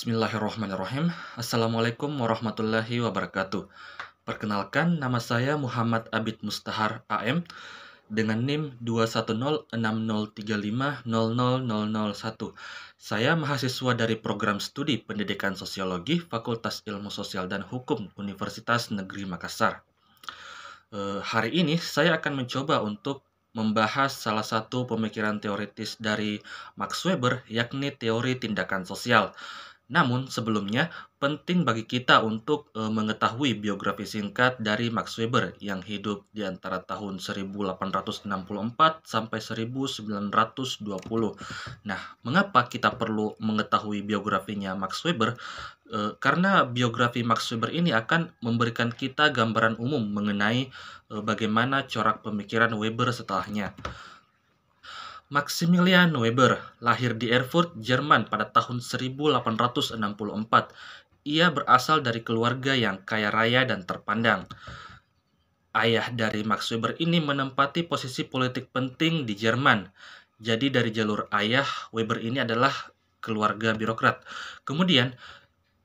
Bismillahirrahmanirrahim. Assalamualaikum warahmatullahi wabarakatuh. Perkenalkan, nama saya Muhammad Abid Mustahar AM dengan NIM 2106035000001. Saya mahasiswa dari program studi Pendidikan Sosiologi Fakultas Ilmu Sosial dan Hukum Universitas Negeri Makassar. Hari ini saya akan mencoba untuk membahas salah satu pemikiran teoritis dari Max Weber, yakni teori tindakan sosial. Namun sebelumnya, penting bagi kita untuk mengetahui biografi singkat dari Max Weber yang hidup di antara tahun 1864 sampai 1920. Nah, mengapa kita perlu mengetahui biografinya Max Weber? Karena biografi Max Weber ini akan memberikan kita gambaran umum mengenai bagaimana corak pemikiran Weber setelahnya. Maximilian Weber lahir di Erfurt, Jerman pada tahun 1864. Ia berasal dari keluarga yang kaya raya dan terpandang. Ayah dari Max Weber ini menempati posisi politik penting di Jerman. Jadi dari jalur ayah, Weber ini adalah keluarga birokrat. Kemudian,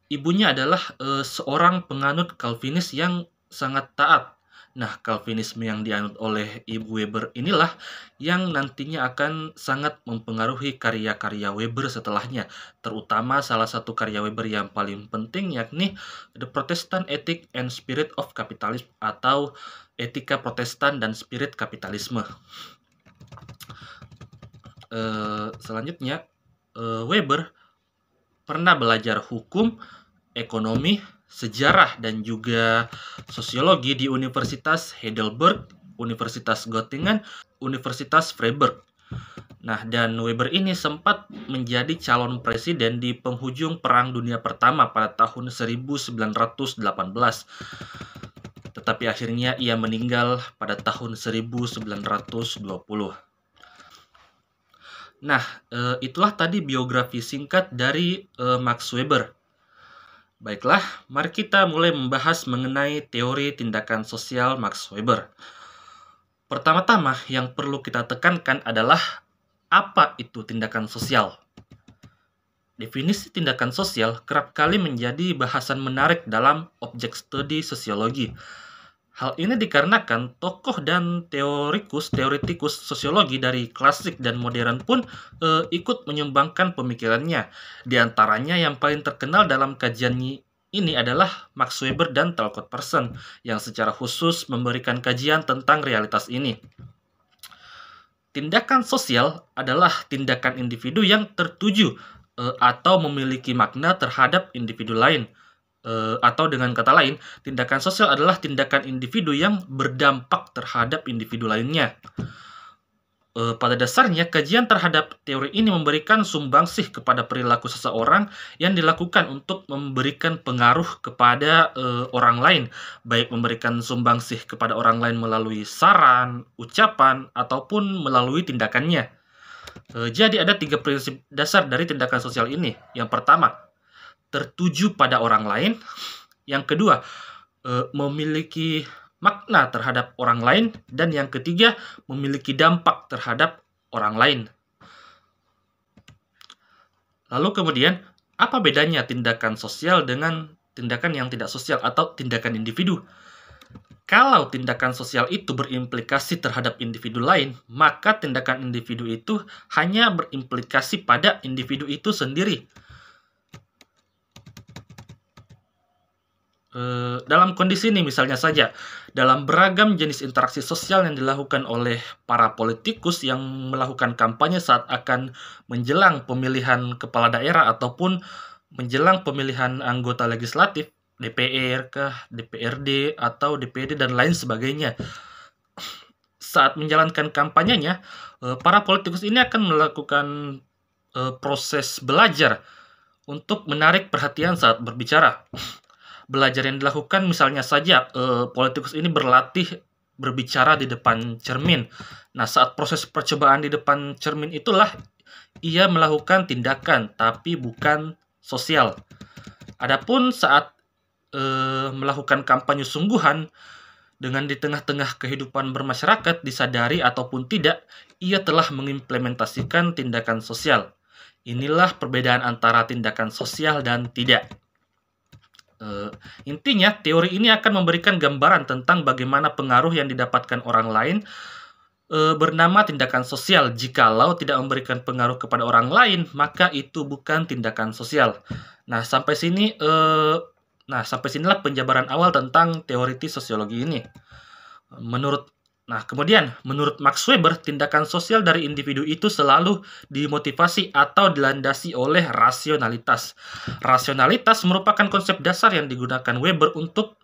ibunya adalah seorang penganut Calvinis yang sangat taat. Nah, Calvinisme yang dianut oleh Ibu Weber inilah yang nantinya akan sangat mempengaruhi karya-karya Weber setelahnya, terutama salah satu karya Weber yang paling penting yakni The Protestant Ethic and Spirit of Capitalism atau Etika Protestan dan Spirit Kapitalisme. Selanjutnya, Weber pernah belajar hukum, ekonomi, sejarah, dan juga sosiologi di Universitas Heidelberg, Universitas Göttingen, Universitas Freiburg. Nah, dan Weber ini sempat menjadi calon presiden di penghujung Perang Dunia Pertama pada tahun 1918. Tetapi akhirnya ia meninggal pada tahun 1920. Nah, itulah tadi biografi singkat dari Max Weber. Baiklah, mari kita mulai membahas mengenai teori tindakan sosial Max Weber. Pertama-tama yang perlu kita tekankan adalah apa itu tindakan sosial. Definisi tindakan sosial kerap kali menjadi bahasan menarik dalam objek studi sosiologi. Hal ini dikarenakan tokoh dan teoretikus sosiologi dari klasik dan modern pun ikut menyumbangkan pemikirannya. Di antaranya yang paling terkenal dalam kajian ini adalah Max Weber dan Talcott Parsons yang secara khusus memberikan kajian tentang realitas ini. Tindakan sosial adalah tindakan individu yang tertuju atau memiliki makna terhadap individu lain. Atau dengan kata lain, tindakan sosial adalah tindakan individu yang berdampak terhadap individu lainnya. Pada dasarnya, kajian terhadap teori ini memberikan sumbangsih kepada perilaku seseorang yang dilakukan untuk memberikan pengaruh kepada orang lain, baik memberikan sumbangsih kepada orang lain melalui saran, ucapan, ataupun melalui tindakannya. Jadi ada 3 prinsip dasar dari tindakan sosial ini. Yang pertama, tertuju pada orang lain. Yang kedua, memiliki makna terhadap orang lain. Dan yang ketiga, memiliki dampak terhadap orang lain. Lalu kemudian, apa bedanya tindakan sosial dengan tindakan yang tidak sosial atau tindakan individu? Kalau tindakan sosial itu berimplikasi terhadap individu lain, maka tindakan individu itu hanya berimplikasi pada individu itu sendiri. Dalam kondisi ini misalnya saja, dalam beragam jenis interaksi sosial yang dilakukan oleh para politikus yang melakukan kampanye saat akan menjelang pemilihan kepala daerah ataupun menjelang pemilihan anggota legislatif, DPR kah, DPRD, atau DPD, dan lain sebagainya. Saat menjalankan kampanyenya, para politikus ini akan melakukan proses belajar untuk menarik perhatian saat berbicara. Belajar yang dilakukan misalnya saja politikus ini berlatih berbicara di depan cermin. Nah, saat proses percobaan di depan cermin itulah ia melakukan tindakan, tapi bukan sosial. Adapun saat melakukan kampanye sungguhan dengan di tengah-tengah kehidupan bermasyarakat, disadari ataupun tidak, ia telah mengimplementasikan tindakan sosial. Inilah perbedaan antara tindakan sosial dan tidak. Intinya, teori ini akan memberikan gambaran tentang bagaimana pengaruh yang didapatkan orang lain bernama tindakan sosial. Jikalau tidak memberikan pengaruh kepada orang lain, maka itu bukan tindakan sosial. Nah, sampai sinilah penjabaran awal tentang teoritis sosiologi ini. Kemudian, menurut Max Weber, tindakan sosial dari individu itu selalu dimotivasi atau dilandasi oleh rasionalitas. Rasionalitas merupakan konsep dasar yang digunakan Weber untuk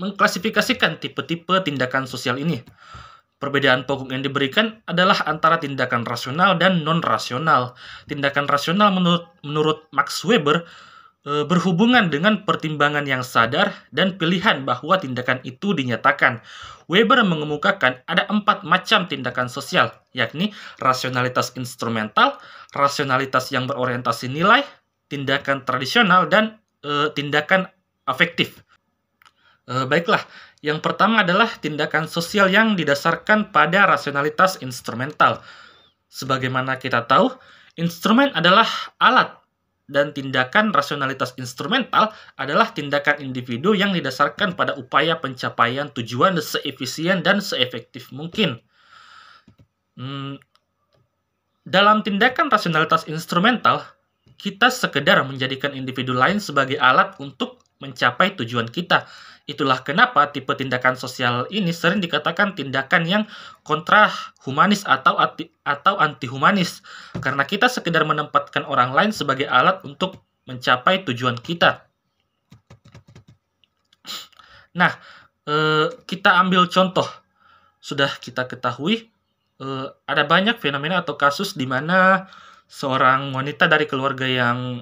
mengklasifikasikan tipe-tipe tindakan sosial ini. Perbedaan pokok yang diberikan adalah antara tindakan rasional dan non-rasional. Tindakan rasional menurut Max Weber berhubungan dengan pertimbangan yang sadar dan pilihan bahwa tindakan itu dinyatakan. Weber mengemukakan ada 4 macam tindakan sosial, yakni rasionalitas instrumental, rasionalitas yang berorientasi nilai, tindakan tradisional, dan tindakan afektif. Baiklah, yang pertama adalah tindakan sosial yang didasarkan pada rasionalitas instrumental. Sebagaimana kita tahu, instrumen adalah alat, dan tindakan rasionalitas instrumental adalah tindakan individu yang didasarkan pada upaya pencapaian tujuan seefisien dan seefektif mungkin. Dalam tindakan rasionalitas instrumental, kita sekedar menjadikan individu lain sebagai alat untuk mencapai tujuan kita. Itulah kenapa tipe tindakan sosial ini sering dikatakan tindakan yang kontra humanis atau anti-humanis, karena kita sekedar menempatkan orang lain sebagai alat untuk mencapai tujuan kita. Nah, kita ambil contoh. Sudah kita ketahui, ada banyak fenomena atau kasus di mana seorang wanita dari keluarga yang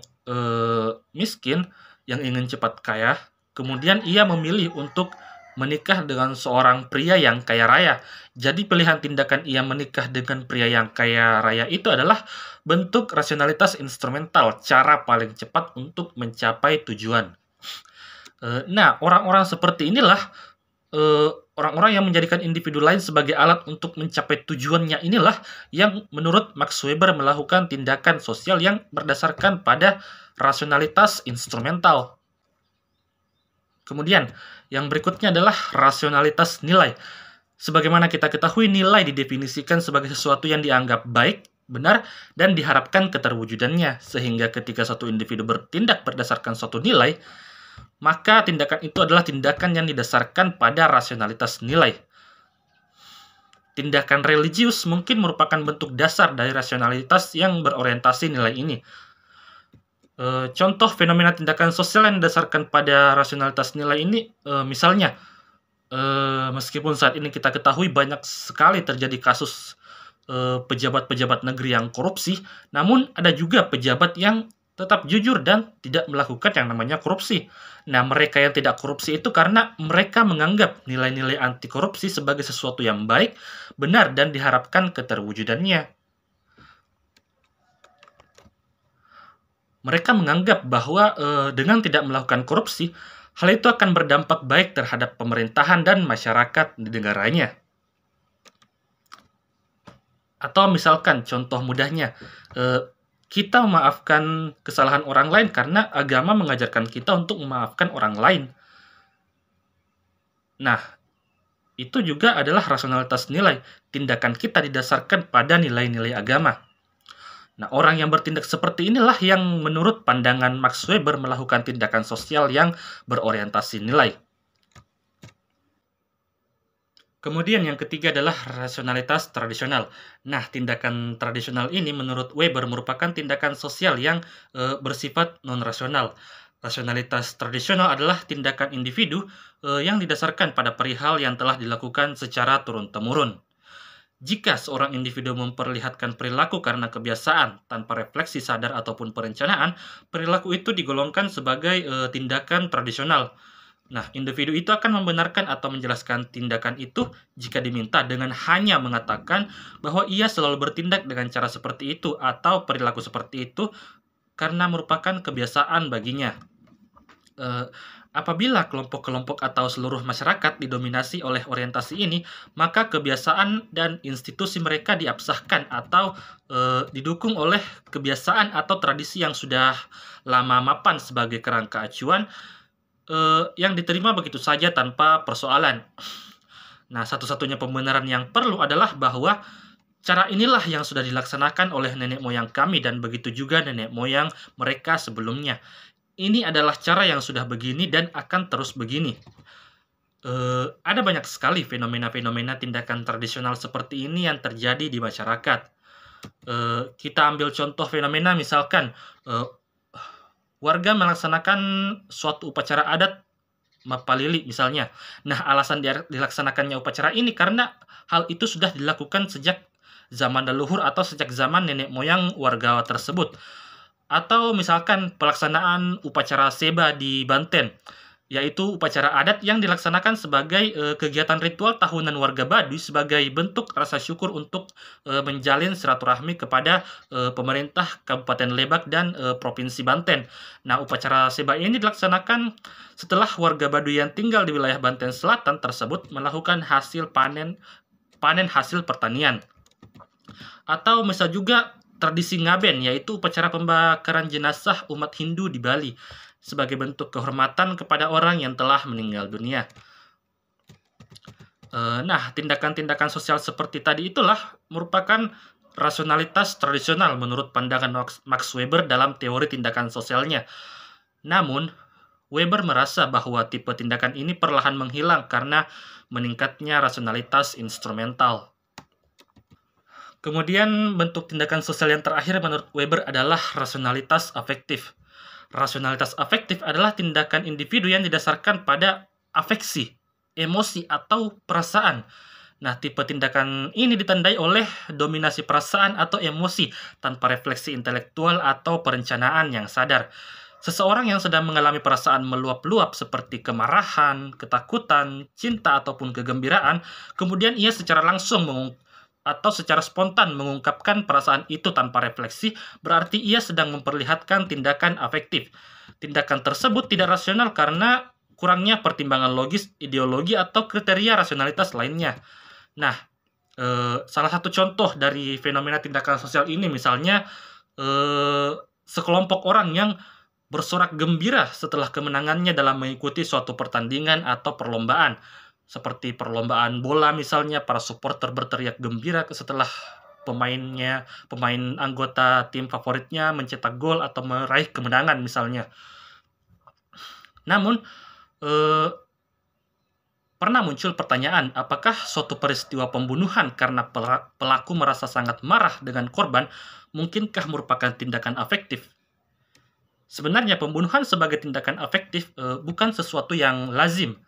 miskin, yang ingin cepat kaya, kemudian ia memilih untuk menikah dengan seorang pria yang kaya raya. Jadi pilihan tindakan ia menikah dengan pria yang kaya raya itu adalah bentuk rasionalitas instrumental, cara paling cepat untuk mencapai tujuan. Nah, orang-orang seperti inilah, orang-orang yang menjadikan individu lain sebagai alat untuk mencapai tujuannya inilah yang menurut Max Weber melakukan tindakan sosial yang berdasarkan pada rasionalitas instrumental. Kemudian, yang berikutnya adalah rasionalitas nilai. Sebagaimana kita ketahui, nilai didefinisikan sebagai sesuatu yang dianggap baik, benar, dan diharapkan keterwujudannya. Sehingga ketika suatu individu bertindak berdasarkan suatu nilai, maka tindakan itu adalah tindakan yang didasarkan pada rasionalitas nilai. Tindakan religius mungkin merupakan bentuk dasar dari rasionalitas yang berorientasi nilai ini. Contoh fenomena tindakan sosial yang didasarkan pada rasionalitas nilai ini, misalnya, meskipun saat ini kita ketahui banyak sekali terjadi kasus pejabat-pejabat negeri yang korupsi, namun ada juga pejabat yang tetap jujur dan tidak melakukan yang namanya korupsi. Nah, mereka yang tidak korupsi itu karena mereka menganggap nilai-nilai anti korupsi sebagai sesuatu yang baik, benar, dan diharapkan keterwujudannya. Mereka menganggap bahwa dengan tidak melakukan korupsi, hal itu akan berdampak baik terhadap pemerintahan dan masyarakat di negaranya. Atau misalkan contoh mudahnya, kita memaafkan kesalahan orang lain karena agama mengajarkan kita untuk memaafkan orang lain. Nah, itu juga adalah rasionalitas nilai. Tindakan kita didasarkan pada nilai-nilai agama. Nah, orang yang bertindak seperti inilah yang menurut pandangan Max Weber melakukan tindakan sosial yang berorientasi nilai. Kemudian yang ketiga adalah rasionalitas tradisional. Nah, tindakan tradisional ini menurut Weber merupakan tindakan sosial yang bersifat non-rasional. Rasionalitas tradisional adalah tindakan individu yang didasarkan pada perihal yang telah dilakukan secara turun-temurun. Jika seorang individu memperlihatkan perilaku karena kebiasaan, tanpa refleksi sadar ataupun perencanaan, perilaku itu digolongkan sebagai tindakan tradisional. Nah, individu itu akan membenarkan atau menjelaskan tindakan itu jika diminta dengan hanya mengatakan bahwa ia selalu bertindak dengan cara seperti itu atau perilaku seperti itu karena merupakan kebiasaan baginya. Apabila kelompok-kelompok atau seluruh masyarakat didominasi oleh orientasi ini, maka kebiasaan dan institusi mereka diabsahkan atau didukung oleh kebiasaan atau tradisi yang sudah lama mapan sebagai kerangka acuan yang diterima begitu saja tanpa persoalan. Nah, satu-satunya pembenaran yang perlu adalah bahwa cara inilah yang sudah dilaksanakan oleh nenek moyang kami dan begitu juga nenek moyang mereka sebelumnya. Ini adalah cara yang sudah begini dan akan terus begini. Ada banyak sekali fenomena-fenomena tindakan tradisional seperti ini yang terjadi di masyarakat. Kita ambil contoh fenomena misalkan warga melaksanakan suatu upacara adat Mapalili misalnya. Nah, alasan dilaksanakannya upacara ini karena hal itu sudah dilakukan sejak zaman leluhur atau sejak zaman nenek moyang warga tersebut. Atau misalkan pelaksanaan upacara Seba di Banten, yaitu upacara adat yang dilaksanakan sebagai kegiatan ritual tahunan warga Baduy sebagai bentuk rasa syukur untuk menjalin silaturahmi kepada pemerintah Kabupaten Lebak dan Provinsi Banten. Nah, upacara Seba ini dilaksanakan setelah warga Baduy yang tinggal di wilayah Banten Selatan tersebut melakukan panen hasil pertanian. Atau misal juga tradisi ngaben, yaitu upacara pembakaran jenazah umat Hindu di Bali sebagai bentuk kehormatan kepada orang yang telah meninggal dunia. Nah, tindakan-tindakan sosial seperti tadi itulah merupakan rasionalitas tradisional menurut pandangan Max Weber dalam teori tindakan sosialnya. Namun, Weber merasa bahwa tipe tindakan ini perlahan menghilang karena meningkatnya rasionalitas instrumental. Kemudian bentuk tindakan sosial yang terakhir menurut Weber adalah rasionalitas afektif. Rasionalitas afektif adalah tindakan individu yang didasarkan pada afeksi, emosi, atau perasaan. Nah, tipe tindakan ini ditandai oleh dominasi perasaan atau emosi tanpa refleksi intelektual atau perencanaan yang sadar. Seseorang yang sedang mengalami perasaan meluap-luap seperti kemarahan, ketakutan, cinta, ataupun kegembiraan, kemudian ia secara langsung atau secara spontan mengungkapkan perasaan itu tanpa refleksi, berarti ia sedang memperlihatkan tindakan afektif. Tindakan tersebut tidak rasional karena kurangnya pertimbangan logis, ideologi, atau kriteria rasionalitas lainnya. Nah, salah satu contoh dari fenomena tindakan sosial ini misalnya sekelompok orang yang bersorak gembira setelah kemenangannya dalam mengikuti suatu pertandingan atau perlombaan. Seperti perlombaan bola misalnya, para supporter berteriak gembira setelah pemain anggota tim favoritnya mencetak gol atau meraih kemenangan misalnya. Namun, pernah muncul pertanyaan, apakah suatu peristiwa pembunuhan karena pelaku merasa sangat marah dengan korban, mungkinkah merupakan tindakan afektif? Sebenarnya pembunuhan sebagai tindakan afektif bukan sesuatu yang lazim.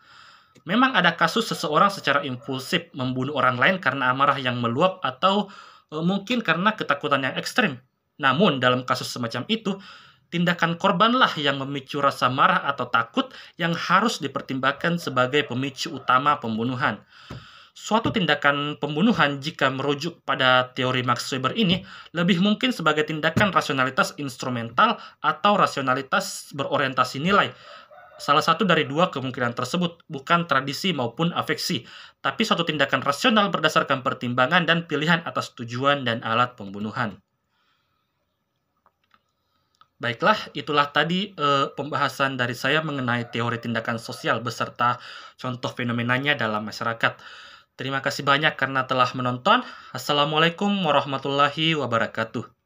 Memang ada kasus seseorang secara impulsif membunuh orang lain karena amarah yang meluap atau mungkin karena ketakutan yang ekstrim. Namun dalam kasus semacam itu, tindakan korbanlah yang memicu rasa marah atau takut yang harus dipertimbangkan sebagai pemicu utama pembunuhan. Suatu tindakan pembunuhan jika merujuk pada teori Max Weber ini lebih mungkin sebagai tindakan rasionalitas instrumental atau rasionalitas berorientasi nilai. Salah satu dari dua kemungkinan tersebut, bukan tradisi maupun afeksi, tapi suatu tindakan rasional berdasarkan pertimbangan dan pilihan atas tujuan dan alat pembunuhan. Baiklah, itulah tadi pembahasan dari saya mengenai teori tindakan sosial beserta contoh fenomenanya dalam masyarakat. Terima kasih banyak karena telah menonton. Assalamualaikum warahmatullahi wabarakatuh.